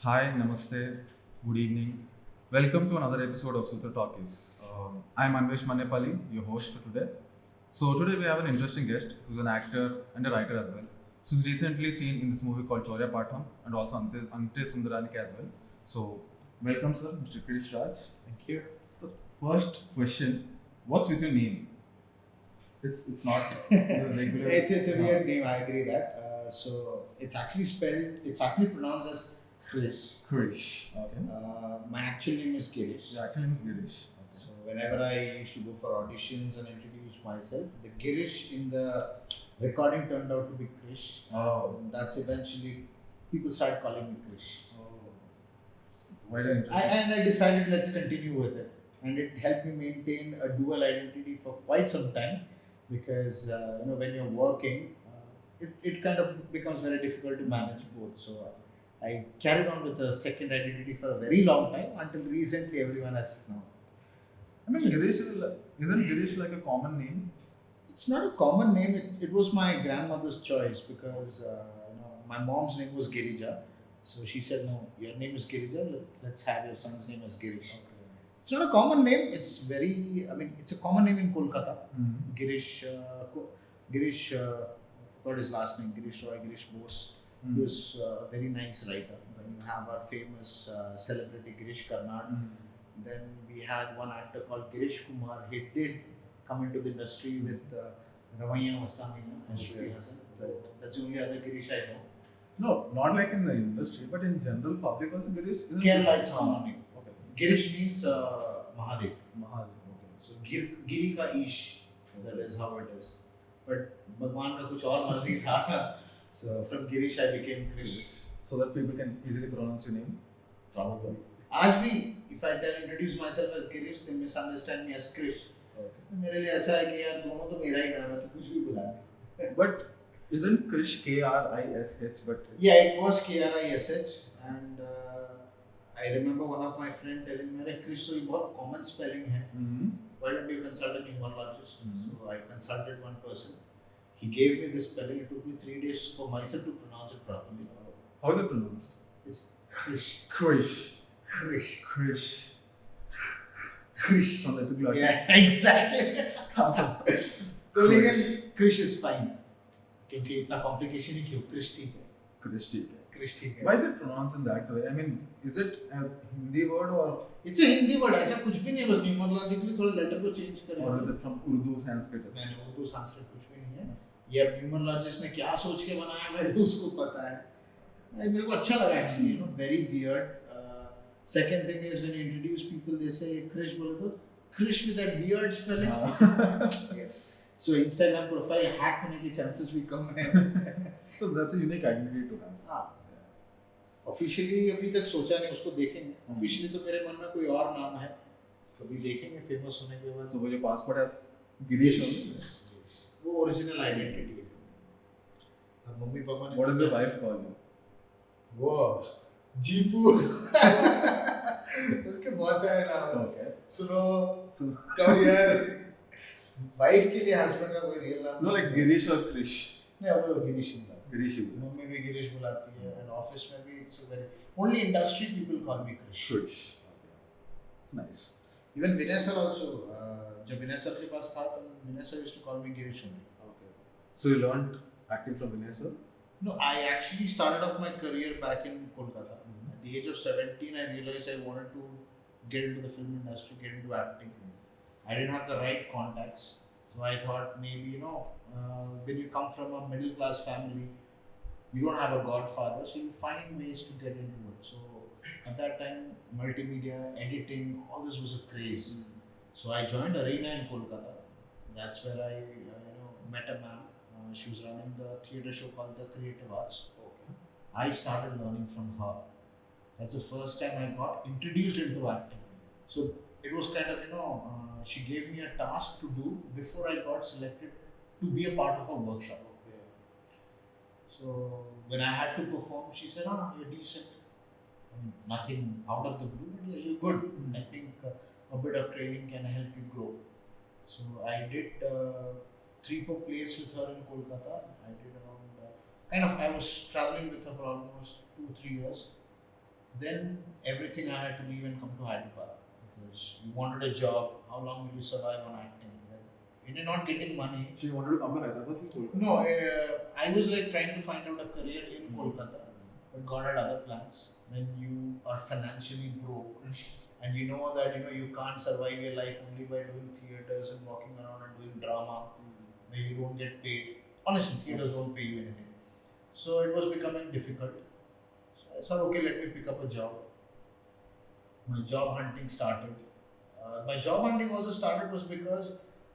Hi, Namaste, good evening. Welcome to another episode of Sutra-Talkies. I'm Anvesh Manepali, your host for today. So today we have an interesting guest who's an actor and a writer as well. So he's recently seen in this movie called Chaurya Patham and also Ante Sundaranike as well. So welcome sir, Mr. Krheash Raj. Thank you. So first question, what's with your name? It's not the regular. It's a weird name. I agree that. So it's actually spelled. It's actually pronounced as Chris. Krheash. Okay. My actual name is Girish. Your actual name is Girish. Okay. So whenever I used to go for auditions and introduce myself, the Girish in the recording turned out to be Krish. Oh. That's eventually people started calling me Krish. Oh. Why So the interesting? I decided let's continue with it, and it helped me maintain a dual identity for quite some time because when you're working, it kind of becomes very difficult to manage both. So I carried on with the second identity for a very long time until recently everyone has known. I mean, isn't Girish like a common name? It's not a common name. It was my grandmother's choice because my mom's name was Girija. So she said, no, your name is Girija. Let's have your son's name as Girish. It's not a common name. It's a common name in Kolkata. Mm-hmm. Girish, I forgot his last name, Girish Roy, Girish Bose. He was a very nice writer. Then you have our famous celebrity Girish Karnad. Then we had one actor called Girish Kumar. He did come into the industry with Ravaiya Mastaniya and Shruti Hassan. That's the only other Girish I know. No, not like in the industry, but in general, public also Girish. Kerala, it's common name. Okay. Girish means Mahadev. Mahal. Okay. So Giri ka Ish, that is how it is. But Bhagwan ka kuch aur marzi tha. So from Girish I became Krish. So that people can easily pronounce your name. Probably. If I introduce myself as Girish, they misunderstand me as Krish. Okay. मेरे लिए ऐसा है कि यार दोनों तो मेरा ही नाम है तो कुछ भी बुला ले. But isn't Krish Krish? But Yeah, it was Krish, and I remember one of my friend telling me, "अरे Krish तो ये बहुत common spelling है. Mm-hmm. Why don't you consult a numerologist?" Mhm. So I consulted one person. He gave me this spelling. It took me 3 days for myself to pronounce it properly. How is it pronounced? It's Krish. Krish. Krish. Krish. Krish. From the epiglottis. Yeah, exactly. तो लेकिन Krish is fine. क्योंकि इतना complication ही क्यों? Krish ठीक है. Krish, ठीक है. Krish ठीक है. Why is it pronounced in that way? I mean, is it a Hindi word or It's a Hindi word. ऐसा कुछ भी नहीं है. बस numerologically थोड़ा letter को change करें. is it from Urdu, Sanskrit? नहीं उर्दू संस्कृत कुछ भी नहीं है. ये न्यूमरोलॉजिस्ट ने क्या सोच के बनाया है मेरे उसको पता है. मेरे को अच्छा लगा actually. Very weird. Second thing is when you introduce people, they say Krish बोले तो Krish with that weird spelling. Yes. So Instagram profile hack होने के chances भी कम है. So that's a unique identity to have. हाँ. Officially अभी तक सोचा नहीं उसको देखेंगे. Officially तो मेरे मन में कोई और नाम है. कभी देखेंगे famous होने के बाद. So your passport has Girish only? Yes. वो original identity है. अब मम्मी पापा ने. What does your wife call you? वो जीपू. उसके बहुत सारे नाम हैं. Okay. सुनो. Come here. वाइफ के लिए हस्बैंड का कोई रियल नाम. No, like Girish or Krish. नहीं वो गिरीश ही है. Girish. मम्मी भी गिरीश बुलाती है and office में भी it's a very only industry people call me Krish. Krish. Okay. It's nice. Even Vinay sir also जब विनय सर के पास था तो विनय sir used to call me Girish only. Okay. So you learned acting from Vinay sir? No, I actually started off my career back in Kolkata. At the age of 17, I realized I wanted to get into the film industry, get into acting. I didn't have the right contacts. So I thought maybe, when you come from a middle class family, you don't have a godfather, so you find ways to get into it. So at that time, multimedia, editing, all this was a craze. So I joined Arena in Kolkata. That's where I met a ma'am. She was running the theatre show called The Creative Arts. Okay. I started learning from her. That's the first time I got introduced into acting. So it was kind of, she gave me a task to do before I got selected to be a part of a workshop. Okay. So when I had to perform, she said, you're decent. Nothing out of the blue, but yeah, you're good. I think a bit of training can help you grow. So I did 3-4 plays with her in Kolkata. I did around I was traveling with her for almost 2-3 years. Then everything I had to leave and come to Hyderabad because you wanted a job. How long will you survive on acting? When you're not getting money. So you wanted to come to Hyderabad from Kolkata? No, I was like trying to find out a career in Kolkata, but God had other plans. When you are financially broke and you know that you can't survive your life only by doing theaters and walking around and doing drama where you don't get paid. Honestly, theaters don't pay you anything. So it was becoming difficult. So I thought, okay, let me pick up a job. My job hunting started. My job hunting also started was because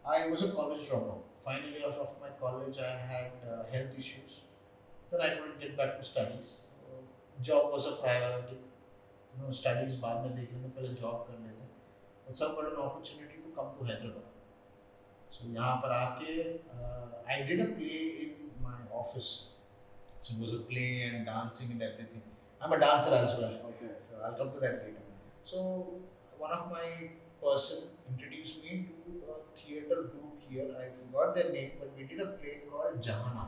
I was a college dropout. Final year of my college, I had health issues. Then I couldn't get back to studies. Job was a priority. Studies बाद में देख लेंगे पहले job कर लेते हैं. That's how I got an opportunity to come to Hyderabad. So यहाँ पर आके I did a play in my office. So it was a play and dancing and everything. I'm a dancer as well. Okay. So I'll come to that later. So one of my person introduced me to a theatre group here. I forgot their name, but we did a play called Jahana.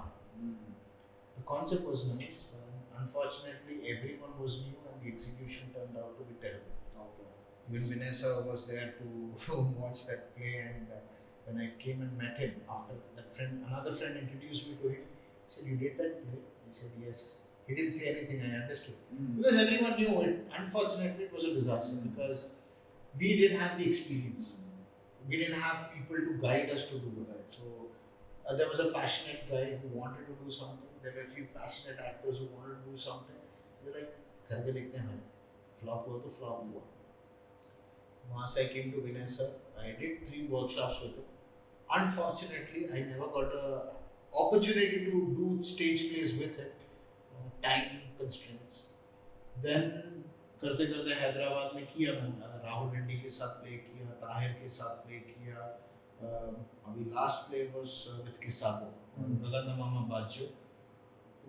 The concept was nice, but unfortunately everyone was new and the execution turned out to be terrible. Okay. Even Vanessa was there to watch that play, and when I came and met him after that friend, another friend introduced me to him. He said, "You did that play?" He said, "Yes." He didn't say anything. I understood because everyone knew it. Unfortunately, it was a disaster because we didn't have the experience. We didn't have people to guide us to do it. So there was a passionate guy who wanted to do something. There were a few passionate actors who wanted to do something. We were like, करके देखते हैं भाई. Flop हुआ तो flop हुआ. वहाँ से I came to Vinay sir. I did 3 workshops with him. Unfortunately, I never got a opportunity to do stage plays with him. Time constraints. Then करते करते हैदराबाद में किया मैं राहुल रेड्डी के साथ प्ले किया, ताहिर के साथ प्ले किया. अभी लास्ट प्ले वाज विद किसाबो, गगन मामा बाजो.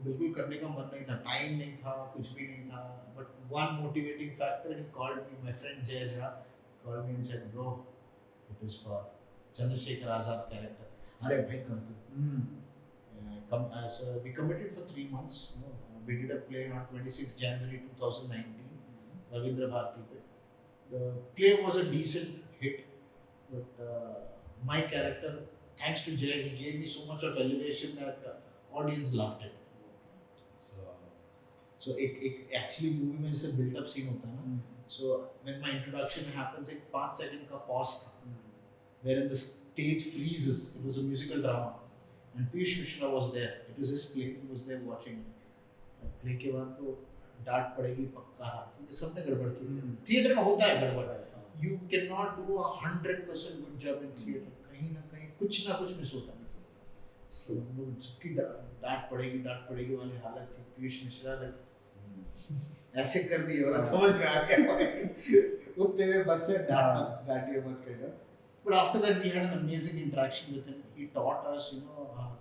बिल्कुल करने का मन नहीं था, टाइम नहीं था, कुछ भी नहीं था. But one motivating factor, he called me, my friend Jay Jha called me and said, bro it is for Chandrashekhar Azad character. अरे भाई कर दो. So we committed for 3 months. We did a play on 26 January 2019, Ravindra Bharati pe. The play was a decent hit, but my character, thanks to Jay, he gave me so much of elevation that audience loved it. So actually movie में जैसे build up scene होता है ना. So when my introduction happens, एक 5 second का pause था, wherein the stage freezes. It was a musical drama. And Krheash Mishra was there. It was his play. He was there watching it. Play के बाद तो डांट पड़ेगी पक्का, क्योंकि सबने गड़बड़ की थी. थिएटर में होता है गड़बड़. You cannot do 100% good job in theater. कहीं ना कहीं कुछ ना कुछ मिस होता है. So हम लोग सबकी डांट पड़ेगी वाली हालत थी. पीयूष मिश्रा ने ऐसे कर दिए और समझ में आ गया भाई उठते हुए बस से डांटिए मत कहना. But after that, we had an amazing interaction with him. He taught us,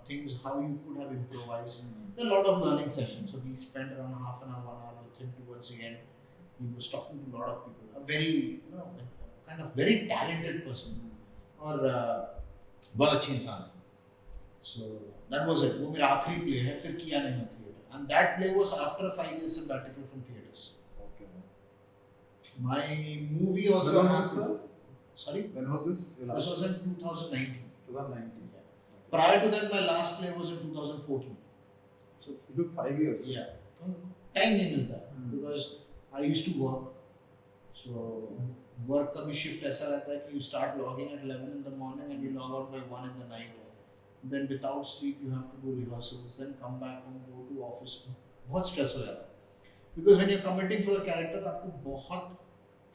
things how you could have improvised. There are a lot of learning sessions. So we spent around half an hour, 1 hour with him towards the end. He was talking to a lot of people. A very, kind of very talented person. और बहुत अच्छी इंसान है. So that was it. वो मेरा आखिरी play है. फिर किया नहीं मैं theatre. And that play was after a 5 years sabbatical from theatres. Okay. My movie also has. Sorry? When was this? This was in 2019. 2019. Yeah. Prior to that, my last play was in 2014. So it took 5 years. Yeah. Time नहीं मिलता because I used to work. So work का भी shift ऐसा रहता है कि you start logging at 11 in the morning and you log out by 1 in the night. Then without sleep you have to do rehearsals, then come back home, go to office. बहुत stress हो जाता है. Because when you're committing for a character, आपको बहुत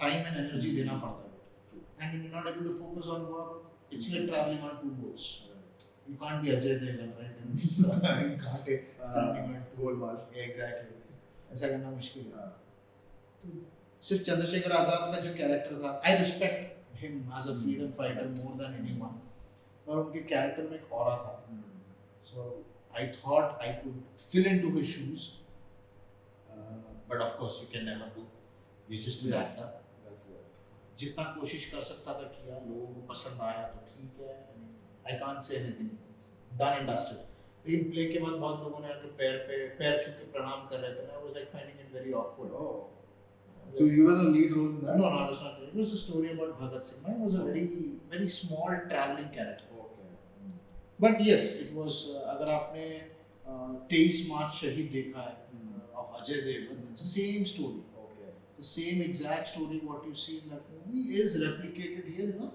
time and energy देना पड़ता है. And when you're not able to focus on work, it's like traveling on 2 boats. You can't be Ajay Devgan, right? And you can't be standing on Golmaal. Exactly. ऐसा करना मुश्किल है. तो सिर्फ चंद्रशेखर आजाद का जो कैरेक्टर था, I respect him as a freedom fighter more than anyone. और उनके कैरेक्टर में एक ऑरा था. So I thought I could fill into his shoes. But of course you can never do. You just an actor. That's it. जितना कोशिश कर सकता था किया, लोगों को पसंद आया तो ठीक है. I can't say anything. Done and dusted. लेकिन प्ले के बाद बहुत लोगों ने आके पैर छू के प्रणाम कर रहे थे. I was like finding it very awkward. So you were the lead role in that? No, I was not. It was a story about Bhagat Singh. Mine was a very small traveling character. Okay. But yes, it was. अगर आपने 23 मार्च शहीद देखा है of Ajay Devgan, it's the same story. Okay. The same exact story what you see in that movie is replicated here in a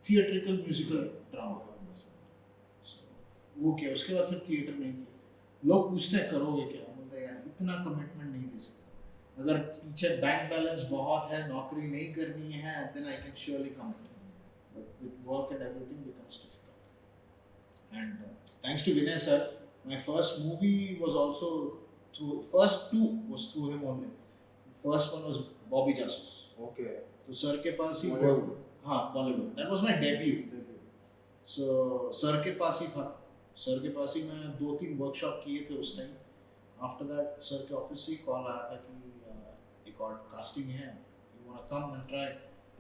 theatrical musical drama. वो क्या उसके बाद फिर थिएटर नहीं किया. लोग पूछते हैं करोगे क्या, बोलते हैं यार इतना कमिटमेंट नहीं दे सकते. अगर पीछे बैंक बैलेंस बहुत है, नौकरी नहीं करनी है, then I can surely commit. But with work and everything becomes difficult. And thanks to Vinay sir, my first movie was also through. First two was through him only. First one was Bobby Jasus. Okay. तो sir के पास ही Bollywood. हाँ Bollywood. That was my debut. So sir के पास ही था. Sir के पास ही मैं 2-3 workshop किए थे उस टाइम. आफ्टर दैट सर के ऑफिस से कॉल आया था कि एक और कास्टिंग है, you want to come and try.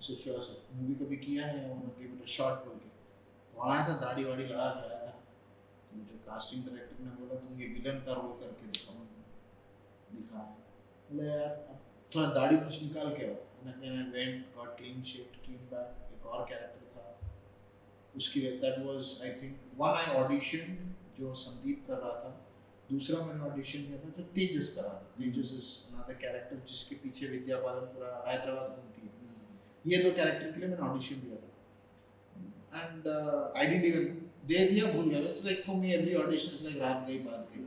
So sure sir, movie कभी किया नहीं, I want to give it a shot बोल के. तो आया था, दाढ़ी वाड़ी लगा के आया था. तो मुझे कास्टिंग डायरेक्टर ने बोला तुम ये विलन का रोल करके दिखाया. बोले यार थोड़ा दाढ़ी कुछ निकाल के आओ. And I went, got clean shaved, came back. एक और कैरेक्टर था उसके लिए. That was I think one I audition जो संदीप कर रहा था, दूसरा मैंने ऑडिशन दिया था जो तेजस कर रहा था. तेजस इज अनदर कैरेक्टर जिसके पीछे विद्या बालन पूरा हैदराबाद घूमती है. ये दो कैरेक्टर के लिए मैंने ऑडिशन दिया था. And I didn't even they दिया, भूल गया. It's like for me every audition is like रात गई बात गई.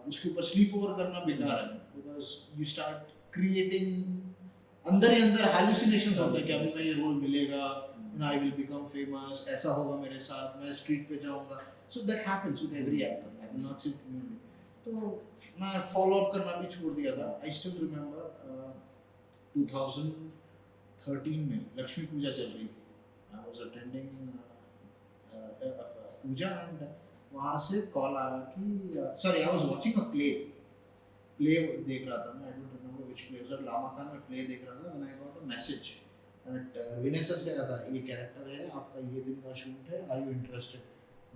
उसके ऊपर स्लीप ओवर करना बेकार है, बिकॉज यू स्टार्ट क्रिएटिंग अंदर ही अंदर हैलुसिनेशंस होते हैं कि अभी मैं ये रोल मिलेगा, I will become famous, ऐसा होगा मेरे साथ, मैं स्ट्रीट पे जाऊंगा. So that happens with every actor. I will not say only. तो मैं फॉलो अप करना भी छोड़ दिया था. I still remember 2013 में लक्ष्मी पूजा चल रही थी. I was attending Puja and वहाँ से कॉल आया कि sorry, I was watching a play देख रहा था मैं. I don't remember which play. it was Lama Khan में play देख रहा था. When I got a message Vinay sir से आया था, ये कैरेक्टर है आपका, ये दिन का शूट है, आर यू इंटरेस्टेड.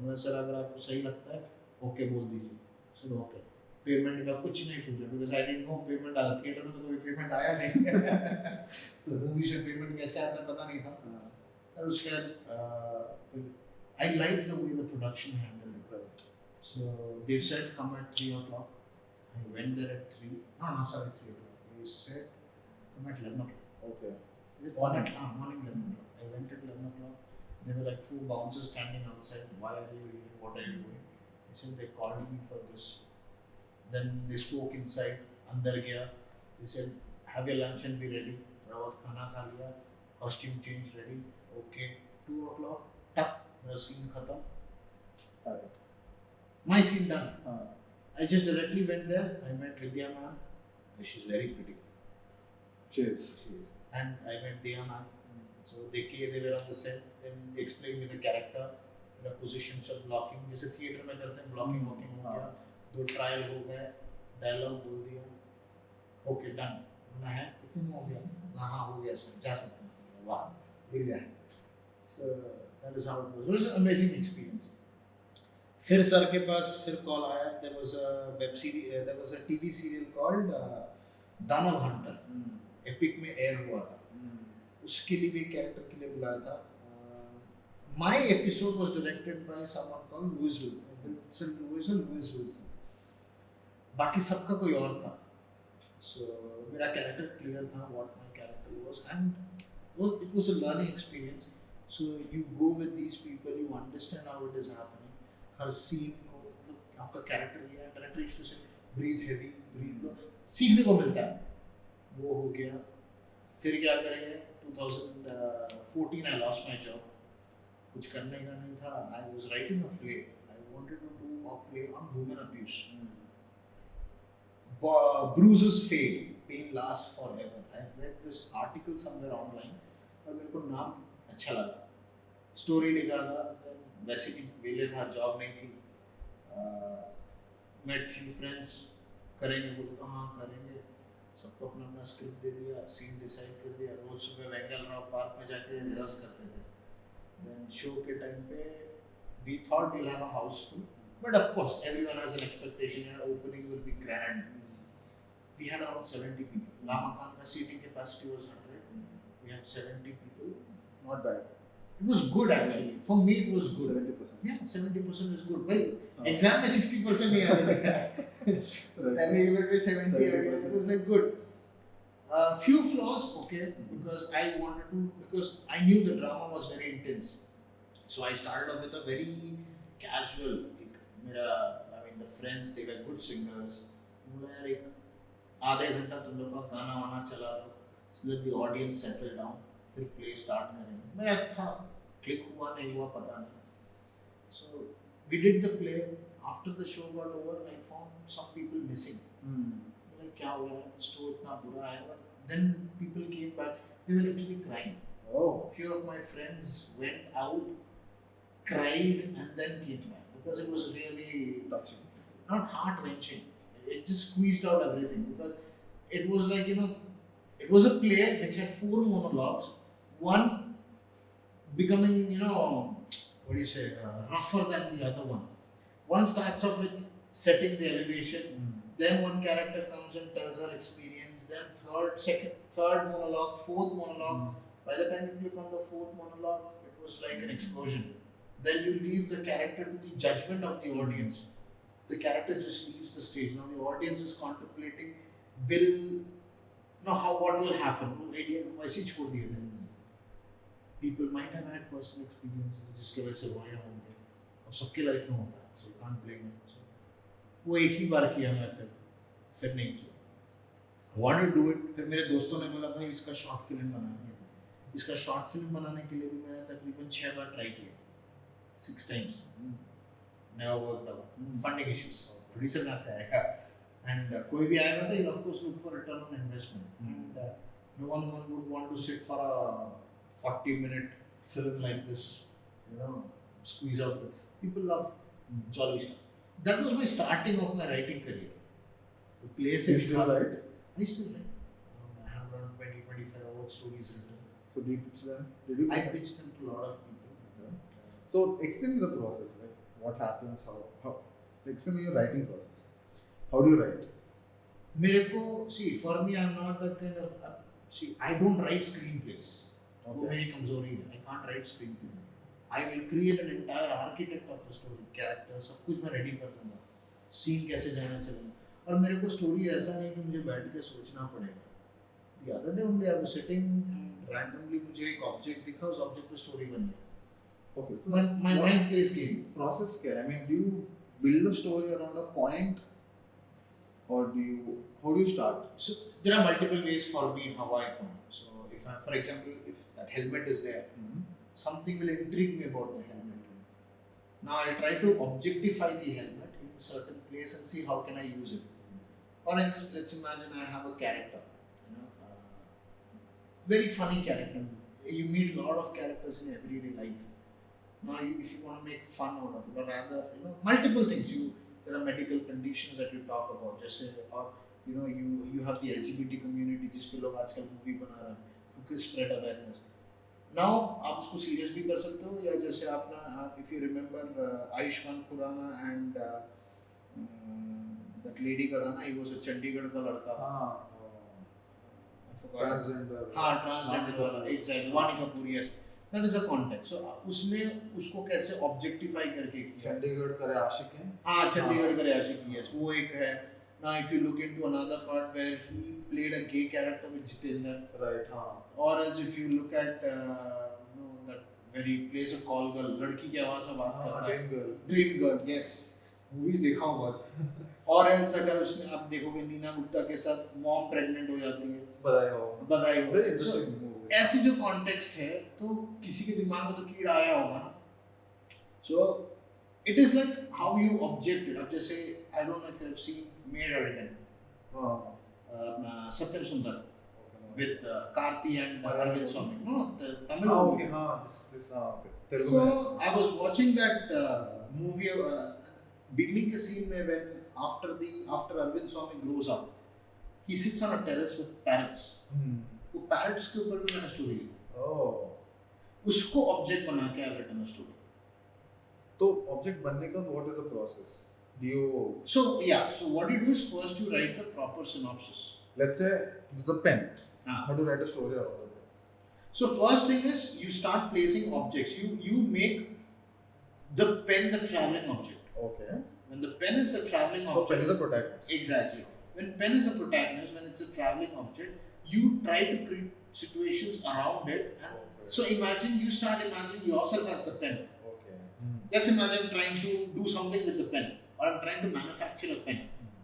मैं सर अगर आपको सही लगता है ओके बोल दीजिए. Sir okay. पेमेंट का कुछ नहीं पूछा, because I didn't know payment आया. थिएटर में तो कभी पेमेंट आया नहीं. तो मूवी से पेमेंट कैसे आता है पता नहीं था. That was fair. I like the way the production handled it. So they said come at 3 o'clock. I went there at 3. No, sorry, 3 o'clock. They said come at 11 o'clock. Okay. Morning 11 o'clock. I went at 11 o'clock. There were like 4 bouncers standing outside. Why are you here? What are you doing? They said they called me for this. Then they spoke inside. अंदर गया. They said have your lunch and be ready. थोड़ा बहुत खाना खा लिया. Costume change ready. Okay. 2 o'clock. टक मेरा scene खत्म. My scene done. I just directly went there. I met Vidya ma'am. She's very pretty. Cheers. And I met Diya ma'am. So they were on the set. Then they explained me the character, the positions of blocking. जैसे theatre में करते हैं blocking हो गया, 2 trial हो गए, dialogue बोल दिया, ओके डन. ना है इतने में हो गया, हाँ हो गया सर, जा सकते हैं. वाह बढ़िया. So that is how it was. It was an amazing experience. फिर सर के पास फिर कॉल आया. There was a web series, there was a TV serial called दानव हंटर. एपिक में एयर हुआ था. उसके लिए भी कैरेक्टर के लिए बुलाया था. My episode was directed by someone called Louis Wilson. बाकी सबका कोई और था. सो मेरा कैरेक्टर क्लियर था what my character was and it was a learning experience. So you go with these people, you understand how it is happening. हर scene को आपका कैरेक्टर ये है, director used to say breathe heavy, breathe low, सीखने को मिलता है. वो हो गया. फिर क्या करेंगे. 2014 आई लॉस्ट माय जॉब. कुछ करने का नहीं था. I was writing a play. I wanted to do a play on women abuse. Bruises fade, pain lasts forever. I read this article somewhere online और मेरे को नाम अच्छा लगा. स्टोरी लिखा था. वैसे भी वेले था, जॉब नहीं थी. Met few friends. करेंगे बोले तो हाँ करेंगे. सबको अपना अपना स्क्रिप्ट दे दिया, सीन डिसाइड कर दिया. रोज सुबह वेंगल राव पार्क में जाके रिहर्स करते थे. देन शो के टाइम पे we thought we'll have a house full, but of course everyone has an expectation यार opening will be grand. we had around 70 people. La Makan ka seating capacity was 100. We had 70 people. Not bad. It was good actually. For me, it was good. 70%. Yeah, 70% is good. Why? Exam में 60% नहीं आने देगा. पहले event में 70 आ गया. It was like good. Few flaws, okay, because I knew the drama was very intense. So I started off with a very casual. The friends, they were good singers. बोला यार एक आधे घंटा तुम लोग का गाना वाना चला लो, so that the audience settle down. फिर play start करेंगे. मेरा था click हुआ नहीं हुआ पता नहीं. So we did the play. After the show got over, I found some people missing. Like क्या हुआ है? Show इतना बुरा है. But then people came back. They were literally crying. Oh. Few of my friends went out, cried, and then came back because it was really Touching. not heart-wrenching. It just squeezed out everything because it was like, it was a play which had 4 monologues, one becoming, rougher than the other one. One starts off with setting the elevation, then one character comes and tells her experience, then third monologue, fourth monologue. By the time you click on the 4th monologue, it was like an explosion. Then you leave the character to the judgment of the audience. The character just leaves the stage. Now the audience is contemplating, what will happen. वैसे छोड़ दिए थे. People might have had personal experiences जिसके वजह से रोया होंगे. और सबके लाइफ में होता है. So you can't blame it. So, वो एक ही बार किया मैं फिर नहीं किया. Wanted to do it. फिर मेरे दोस्तों ने बोला भाई इसका शॉर्ट फिल्म बनाएंगे. इसका शॉर्ट फिल्म बनाने के लिए भी मैंने तकरीबन 6 बार ट्राई किया. 6 times. Never worked out. Funding issues. Producer कहाँ से आएगा? And कोई भी आएगा तो you'll of course look for return on investment. And no one would want to sit for a 40-minute film like this. Squeeze out the people love jolly stuff. That was my starting of my writing career. The place You still write? I still write. I have around 20-25 odd stories written. So do you pitch them? I pitch them to a lot of people. Okay. So explain me the process, like what happens, how explain me your writing process. How do you write? For me, I'm not that kind of. I don't write screenplays. Okay. वो मेरी कमजोरी है. I can't write screenplay. I will create an entire architect of the story, character, सब कुछ मैं ready कर दूँगा. Scene कैसे जाना चाहिए. और मेरे को story ऐसा नहीं कि मुझे बैठ के सोचना पड़ेगा. The other day only I was sitting and randomly मुझे एक object दिखा, उस object पे story बन गया. Okay. So my mind plays game. Process क्या है? I mean, do you build a story around a point, or how do you start? So there are multiple ways for me how I point. So for example, if that helmet is there, something will intrigue me about the helmet. Now I'll try to objectify the helmet in a certain place and see how can I use it. Or else, let's imagine I have a character, very funny character. You meet a lot of characters in everyday life. Now, if you want to make fun out of it, or rather, multiple things. There are medical conditions that you talk about, or you have the LGBT community, जिस पे लोग आजकल movie बना रहे हैं, to spread awareness. Now, आप उसको serious भी कर सकते हो, या जैसे आपने, if you remember Ayushman Khurana and that lady का था ना, he was a चंडीगढ़ का लड़का. Transgender. ट्रांसजेंडर वाला, exactly. वानी Kapoor, yes. That is a context. So उसने उसको कैसे objectify करके किया. चंडीगढ़ करे आशिक हैं. चंडीगढ़ करे आशिक, yes. वो एक है. Now if you look into another part where he played a gay character with Jitendra. Right. Or else if you look at that where he plays a call girl, लड़की की आवाज में बात करता है. Dream girl, yes. Movies देखा हूँ बहुत. और else अगर उसने आप देखोगे नीना गुप्ता के साथ मॉम प्रेग्नेंट हो जाती है. बधाई हो. Very interesting movie. ऐसी जो कॉन्टेक्स्ट है तो किसी के दिमाग में तो कीड़ा आया होगा ना. So it is like how you object it. अब जैसे I don't know if you have seen Made Again. अपना सत्यम सुंदर with Karthi and Arvind Swamy. No, the Tamil movie. Okay. So I was watching that movie. Beginning के scene में when after Arvind Swamy grows up, he sits on a terrace with parrots. वो parrots के ऊपर भी मैंने story लिखी. उसको object बना के I've written a story. तो object बनने का what is the process? Do you, So what you do is first you write the proper synopsis. let's say there's a pen. Ah. How do you write a story around the pen? So first thing is you start placing objects. You make the pen the traveling object. Okay. When the pen is a traveling So pen object, is a protagonist. exactly. When pen is a protagonist, when it's a traveling object, you try to create situations around it. And Okay. so imagine you start imagining yourself as the pen. Okay. Let's imagine I'm trying to do something with the pen, or I'm trying to manufacture a pen.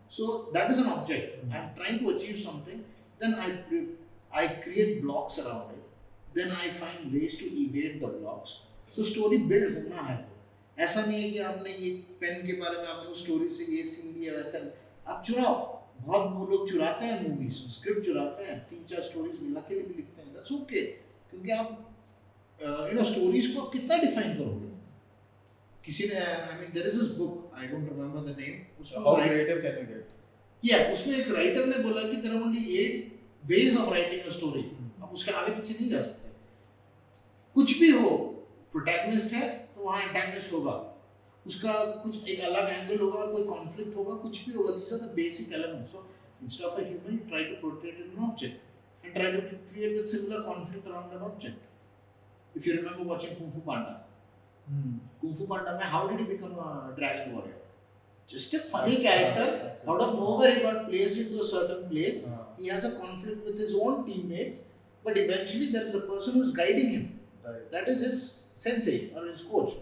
So that is an object. I'm trying to achieve something. Then I create blocks around it. Then I find ways to evade the blocks. So story build होना है. ऐसा नहीं है कि आपने ये pen के बारे में आपने उस स्टोरी से ये सीन लिया वैसा नहीं. आप चुराओ. बहुत लोग चुराते हैं मूवीज, स्क्रिप्ट चुराते हैं, 3-4 स्टोरीज मिला के लिए भी लिखते हैं. That's okay. क्योंकि आप स्टोरीज को आप कितना डिफाइन करोगे. किसी ने there is this book, I don't remember the name. How creative can you get? उसमें एक राइटर ने बोला कि there are only 8 ways of writing a story. आप उसके आगे पीछे नहीं जा सकते. कुछ भी हो, प्रोटैगनिस्ट है तो वहाँ एंटागनिस्ट होगा, उसका कुछ एक अलग एंगल होगा, कोई कॉन्फ्लिक्ट होगा, कुछ भी होगा. These are the basic elements. So instead of a human you try to portrait an object and try to create that similar conflict around that object. If you remember watching Kung Fu Panda, Kung Fu Panda में how did he become a dragon warrior? Just a funny character. Out of nowhere he got placed into a certain place. He has a conflict with his own teammates, but eventually there is a person who is guiding him. Right. That is his sensei or his coach.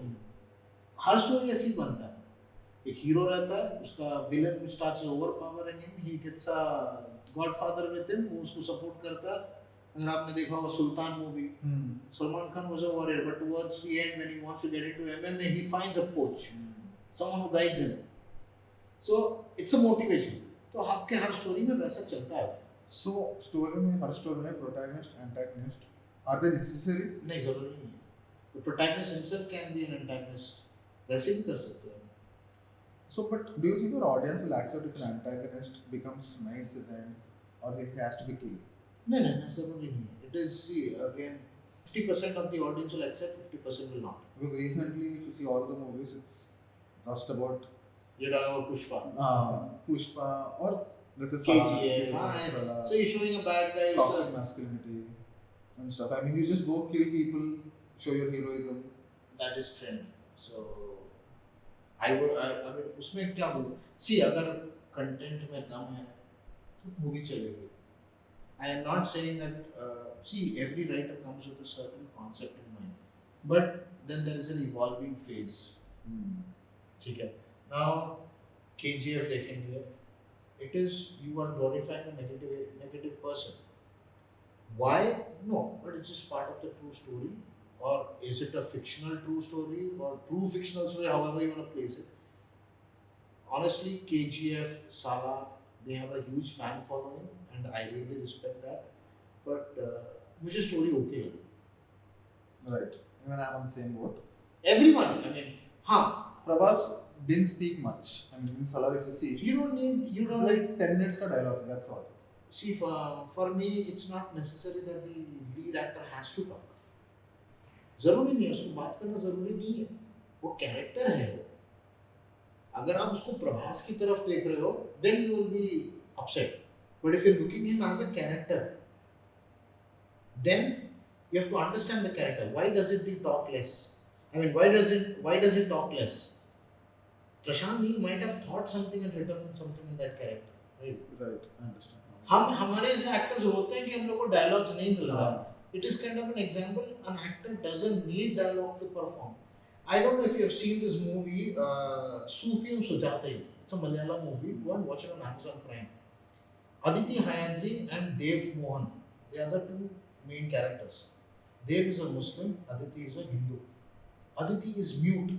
Her story ऐसी बनता है. एक hero रहता है, उसका villain starts overpowering him. He gets a godfather with him, वो उसको support करता है. अगर आपने देखा होगा Sultan movie, Salman Khan was a warrior, but towards the end when he wants to get into MMA, he finds a coach, someone who guides him. So it's a motivation. तो आपके हर स्टोरी में वैसा चलता है. So story में हर story में protagonist, antagonist, are they necessary? नहीं, जरूरी नहीं है. The protagonist himself can be an antagonist. वैसे भी कर सकते हैं. So, but do you think your audience will accept if an antagonist becomes nice at the end, or he has to be killed? नहीं, जरूरी नहीं है. It is, see, again, 50% of the audience will accept, 50% will not. Because recently, if you see all the movies, it's just about You're talking about Pushpa. Pushpa or let's say KGF. Salah, So you're showing a bad guy. toxic masculinity and stuff. I mean, you just go kill people, show your heroism. That is trend. So I mean, उसमें क्या बोलूं? See, अगर content में दम है तो movie चलेगी. I am not saying that. See, every writer comes with a certain concept in mind, but then there is an evolving phase. ठीक है. Now, KGF देखेंगे. It is you are glorifying a negative person. Why? No, but it's just part of the true story. Or is it a fictional true story or true fictional story? However you want to place it. Honestly, KGF, Salah, they have a huge fan following, and I really respect that. But मुझे story okay लगी. Right. Even I'm on the same boat. Everyone, I mean, हाँ. Prabhas didn't speak much. I mean, in Salah, if you see, You don't like 10 minutes ka dialogue. That's all. see. For me, it's not necessary that the lead actor has to talk. जरूरी नहीं है, उसको बात करना जरूरी नहीं है. वो कैरेक्टर है. अगर आप उसको प्रभास की तरफ देख रहे हो, then you will be upset. But if you're looking him as a character, then you have to understand the character. Why does it talk less? I mean, why does it talk less? Prashant Neil might have thought something and written something in that character. Right? Right. I understand. हमारे ऐसे actors होते हैं कि हम लोग को dialogues नहीं मिल रहा. It is kind of an example. An actor doesn't need dialogue to perform. I don't know if you have seen this movie, Sufiyum Sujate. It's a Malayalam movie. Go and watch it on Amazon Prime. Aditi Hayandri and Dev Mohan. They are the two main characters. Dev is a Muslim. Aditi is a Hindu. Aditi is mute.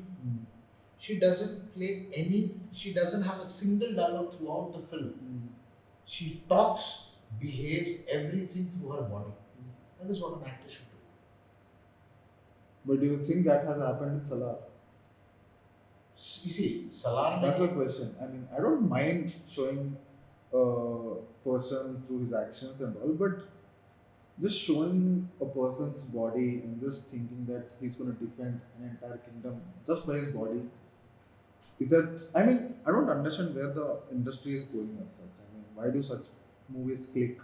She doesn't have a single dialogue throughout the film. She talks, behaves, everything through her body. That is what an actor should do. But do you think that has happened in Salah? You see, Salah. That's the question. I mean, I don't mind showing a person through his actions and all, but just showing a person's body and just thinking that he's going to defend an entire kingdom just by his body. Is that, I mean, I don't understand where the industry is going as such. I mean, why do such movies click?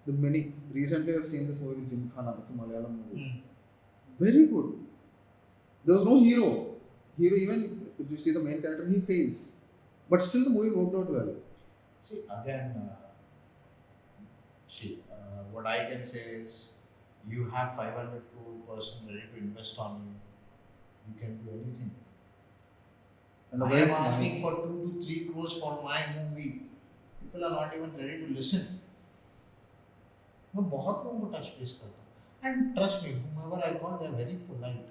The many recently I've seen this movie with Jim Khan, it's a Malayalam movie. Very good. There was no hero. Hero, even if you see the main character, he fails. But still the movie worked out well. See, again, what I can say is you have 500 crore person ready to invest on you. You can do anything. And the I way am it's asking money- for 2 to 3 crores for my movie. People are not even ready to listen. मैं बहुत लोगों को touch base करता हूँ and trust me whomever I call they are very polite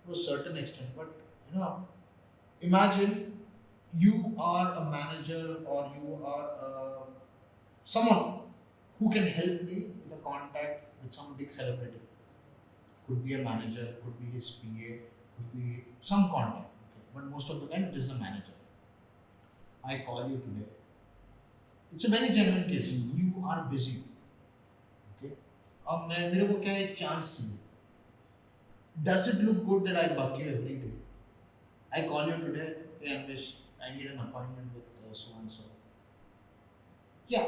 to a certain extent but you know imagine you are a manager or you are someone who can help me with a contact with some big celebrity could be a manager could be his PA could be some contact okay? But most of the time it is a manager I call you today it's a very genuine case you are busy अब मैं मेरे को क्या एक chance चाहिए does it look good that I bug you every day I call you today hey Anvesh I need an appointment with so and so yeah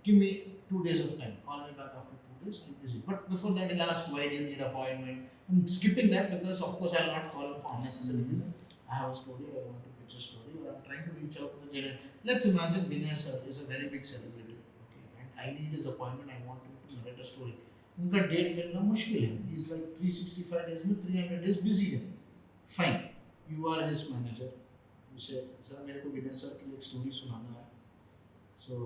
give me 2 days of time call me back after 2 days I'm busy but before that I'll ask why do you need appointment I'm skipping that because of course I'll not call him for unnecessary reason I have a story I want to pitch a story or I'm trying to reach out to the general let's imagine Vinay sir is a very big celebrity okay and I need his appointment I want him to narrate a story उनका date मिलना मुश्किल है he is like 365 days में 300 days busy है fine you are his manager you say sir मेरे को विनय sir के लिए एक स्टोरी सुनाना है सो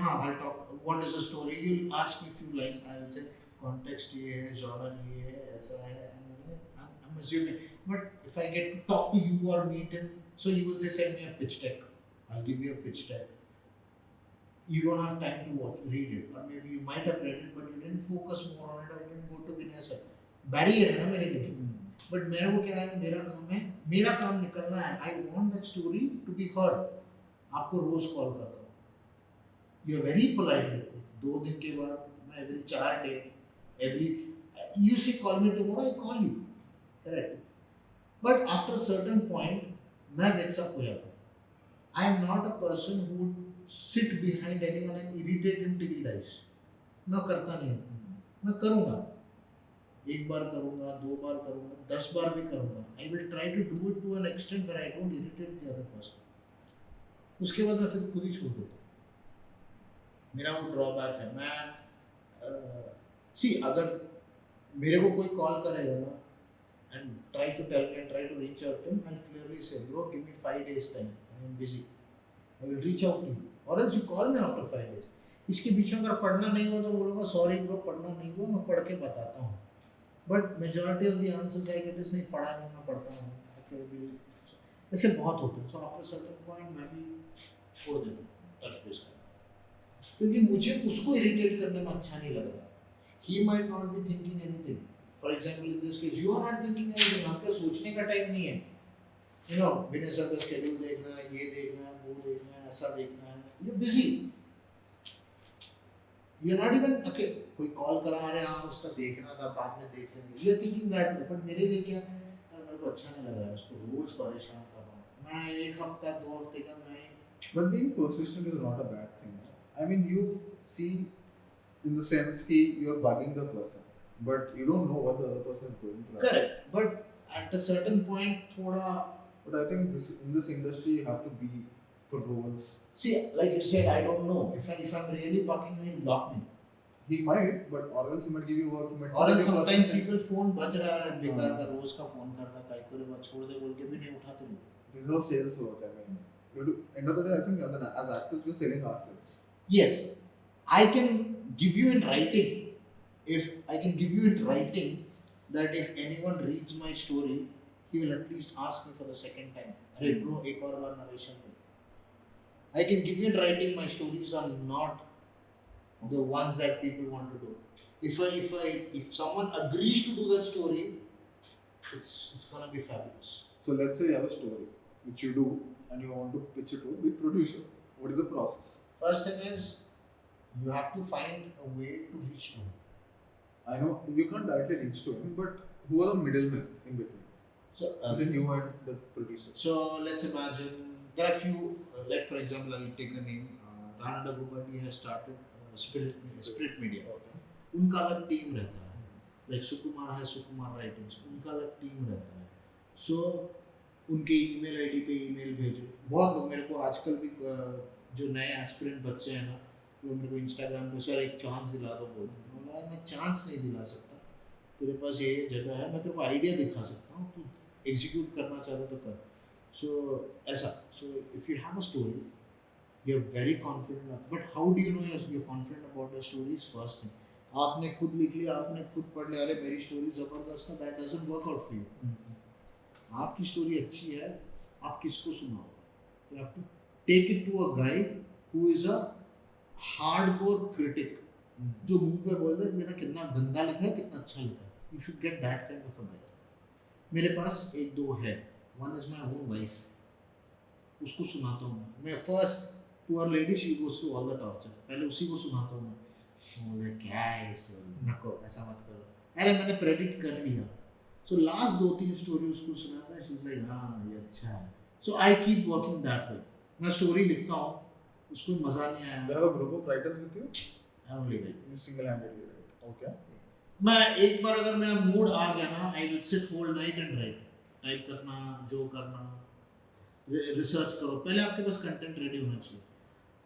हाँ I talk what is the story you will ask me few lines I will say context ये है जॉनर ये है ऐसा है मैंने I am assuming but if I get to talk to you और meet him so you will say send me a pitch deck I will give you a pitch deck you don't have time to read it or maybe you might have read it but you didn't focus more on it or you didn't go to Vinay sir barrier है ना मेरे लिए but मेरे को क्या है मेरा काम निकलना है I want that story to be heard आपको रोज कॉल करता हूँ you are very polite with me 2 दिन के बाद मैं every 4 day every you say call me tomorrow I call you correct but after a certain point मैं wakes up हो जाता हूँ I am not a person who would sit behind anyone and irritate him till he dies. मैं करता नहीं हूँ मैं करूँगा 1 बार करूँगा 2 बार करूँगा 10 बार भी करूँगा I will try to do it to an extent where I don't irritate the other person उसके बाद मैं फिर खुद ही छोड़ देता हूँ मेरा वो ड्रॉबैक है मैं सी अगर मेरे को कोई कॉल करेगा ना and try to tell me and try to reach out to him I'll clearly say bro give me 5 days time I am busy I will reach out to you or else you call me after 5 days इसके बीच में अगर पढ़ना नहीं हुआ तो बोलूँगा sorry bro पढ़ना नहीं हुआ मैं पढ़ के बताता हूँ but majority of the answers I get is नहीं पढ़ा नहीं मैं पढ़ता हूँ ओके ऐसे बहुत होते हैं सो आफ्टर सर्टेन पॉइंट मैं भी छोड़ देता हूँ टच बेस करना क्योंकि मुझे उसको इरिटेट करने में अच्छा नहीं लग रहा he might not be thinking anything for example in this case you are not thinking anything आपके सोचने का टाइम नहीं है यू नो विनय सर का स्केड्यूल देखना है ये देखना है वो देखना है ऐसा देखना है you busy you not even okay कोई कॉल करा रहे हाँ उसका देखना था बाद में देख लेंगे you are thinking that way but मेरे लिए क्या मेरे को अच्छा नहीं लग रहा है उसको रोज परेशान कर रहा हूँ मैं 1 हफ्ता 2 हफ्ते का मैं But being persistent is not a bad thing. I mean, you see, in the sense that you're bugging the person, but you don't know what the other person is going through. correct but at a certain point थोड़ा But I think in this industry, you have to be for roles. see like you said I don't know if I'm really bugging him he'll block me He might, but or else he might give you work. He might और say that you're sometimes persistent. people phone बज रहा है बेकार का रोज का phone करता काई को बात छोड़ दे बोल के भी नहीं उठाते लोग This is all sales work. I mean, you do, end of the day, I think as actors, we're selling ourselves. yes I can give you in writing if I can give you in writing that if anyone reads my story he will at least ask me for the second time अरे bro एक और बार narration they I can give you in writing my stories are not the ones that people want to do if someone agrees to do that story it's gonna be fabulous So let's say you have a story which you do and you want to pitch it to a big producer. What is the process? first thing is you have to find a way to reach to him I know you can't directly reach to him, but who are the middlemen in between? So Between you and the producer. so let's imagine there are few like for example I'll take a name. Rana Daggubati has started Spirit Media. Okay. उनका अलग team रहता है. Like Sukumar has Sukumar Writings. उनका अलग team रहता है. So उनके email ID पे ईमेल भेजो. बहुत लोग मेरे को आजकल भी जो नए एस्पिरेंट बच्चे हैं ना वो मेरे को इंस्टाग्राम पे सर एक चांस दिला दो बोलते हैं. मैं चांस नहीं दिला सकता. तेरे पास ये जगह है मैं तेरे को आइडिया दिखा सकता हूँ तू एग्जीक्यूट करना चाहो तो कर. सो ऐसा. So if you have a story you are very confident. But how do you know you are confident about the story is first thing. आपने खुद लिख लिया आपने खुद पढ़ लिया अरे मेरी स्टोरी ज़बरदस्त है. That doesn't work out for you. आपकी स्टोरी अच्छी है आप किसको सुनाओगे. You have to take it to a guy who is a hardcore critic जो मुंह पे बोल दे मेरा कितना गंदा लिखा है कितना अच्छा लिखा है. You should get that kind of a guy. मेरे पास एक दो है. One is my own wife. उसको सुनाता हूँ मैं first poor lady she goes to all the torture. पहले उसी को सुनाता हूँ मैं. बोले क्या है स्टोरी नको ऐसा मत करो. अरे मैंने प्रेडिक्ट कर लिया. सो लास्ट दो तीन स्टोरी उसको सुनाता है. शी इज लाइक हाँ ये अच्छा है. So I keep working that way. मैं स्टोरी लिखता हूँ उसको मज़ा नहीं आया. You have a group of writers with you? I only write. You single-handedly write. Okay. मैं एक बार अगर मेरा मूड आ गया ना I will sit whole night and write. Type करना जो करना रिसर्च करो. पहले आपके पास कंटेंट रेडी होना चाहिए.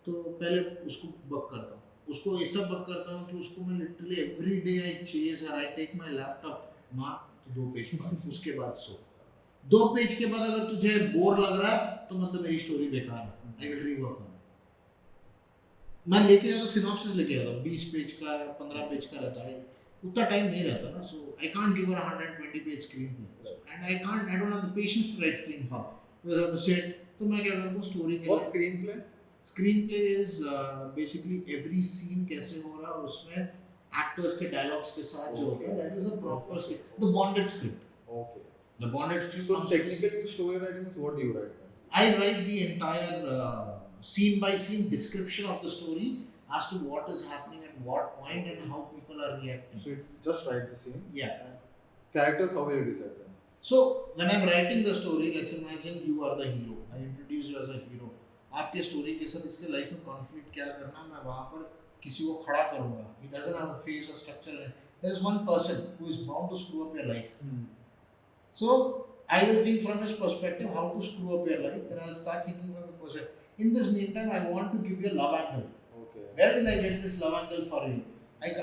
तो पहले उसको बक करता हूँ. उसको ऐसा बक करता हूँ कि उसको मैं literally every day I chase और आई टेक माय लैपटॉप. माँ तो 2 पेज पढ़ उसके बाद सो. 2 पेज के बाद अगर तुझे बोर लग रहा है तो मतलब मेरी स्टोरी बेकार है. I will rework on. मैं लेके जाता हूँ सिनॉप्सिस लेके जाता हूँ 20 पेज का 15 पेज का रहता है. उतना टाइम नहीं रहता ना. So I can't give her 120 page screenplay and I don't have the patience to write screenplay. तो सेट तो मैं क्या करता हूँ स्टोरी के What screenplay? Screenplay is basically every scene कैसे हो रहा है उसमें एक्टर्स के डायलॉग्स के साथ जो होता है that is a proper script. The bonded script. Okay. The bonded script. So technically, story writing is what do you write then? I write the entire scene by scene description of the story as to what is happening at what point and how people are reacting. So you just write the scene. Yeah. And characters, how will you decide them? So when I'm writing the story, let's imagine you are the hero. I introduce you as a hero. आपके story के साथ इसके life में conflict क्या करना मैं वहाँ पर किसी को खड़ा करूँगा. He doesn't have a face or structure. There is one person who is bound to screw up your life. So I will think from his perspective how to screw up your life. Then I'll start thinking from a perspective. In this meantime, I want to give you a love angle. Okay. Where will I get this love angle for you?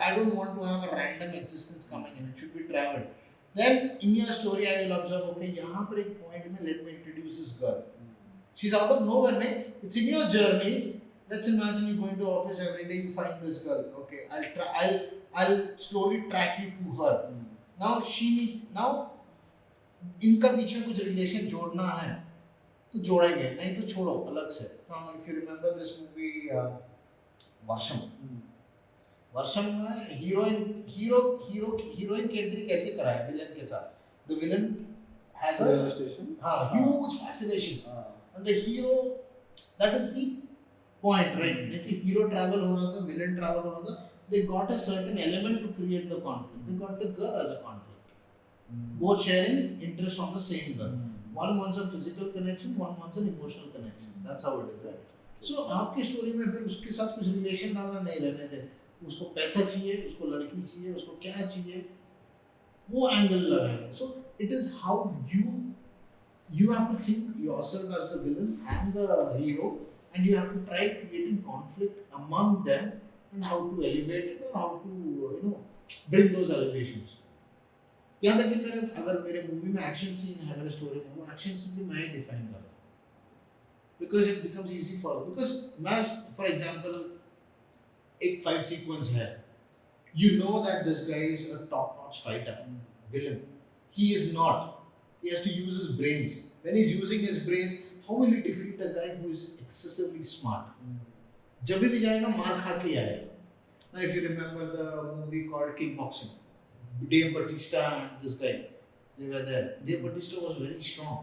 I don't want to have a random existence coming in. It should be traveled. Then in your story, I will observe. Okay, यहाँ पर एक point में let me introduce this girl. She's out of nowhere, नहीं? It's in your journey. Let's imagine you going to office every day. You find this girl. Okay, I'll slowly track you to her. Now इनका बीच में कुछ relation जोड़ना है तो जोड़ेंगे नहीं तो छोड़ो अलग से. If you remember this movie Varsham में हीरोइन की एंट्री कैसे कराए विलन के साथ. The villain has a huge fascination and the hero that is the point right. देखिए हीरो ट्रैवल हो रहा था विलन ट्रैवल हो रहा था. They got a certain element to create the conflict. They got the girl as a conflict. Both sharing interest on the same girl. One wants a physical connection, one wants an emotional connection. That's how it is, right? So आपकी story में फिर उसके साथ कुछ relation डालना नहीं रहने दे. उसको पैसा चाहिए, उसको लड़की चाहिए, उसको क्या चाहिए, वो एंगल लगाएंगे. So it is how you have to think yourself as the villain and the hero, and you have to try creating conflict among them and how to elevate it or how to bring those elevations. यहाँ तक कि अगर मेरे movie में action scene है मेरे story में वो एक्शन सीन भी मैं डिफाइन करता हूँ because it becomes easy for because मैं फॉर एग्जांपल एक फाइट सीक्वेंस है. You know that this guy is a top notch fighter villain. He is not. He has to use his brains. When he is using his brains how will he defeat a guy who is excessively smart. जब भी जाएगा मार खा के आएगा. Now if you remember the movie called kick boxing. Dave Bautista and this guy, they were there. Dave Bautista was very strong.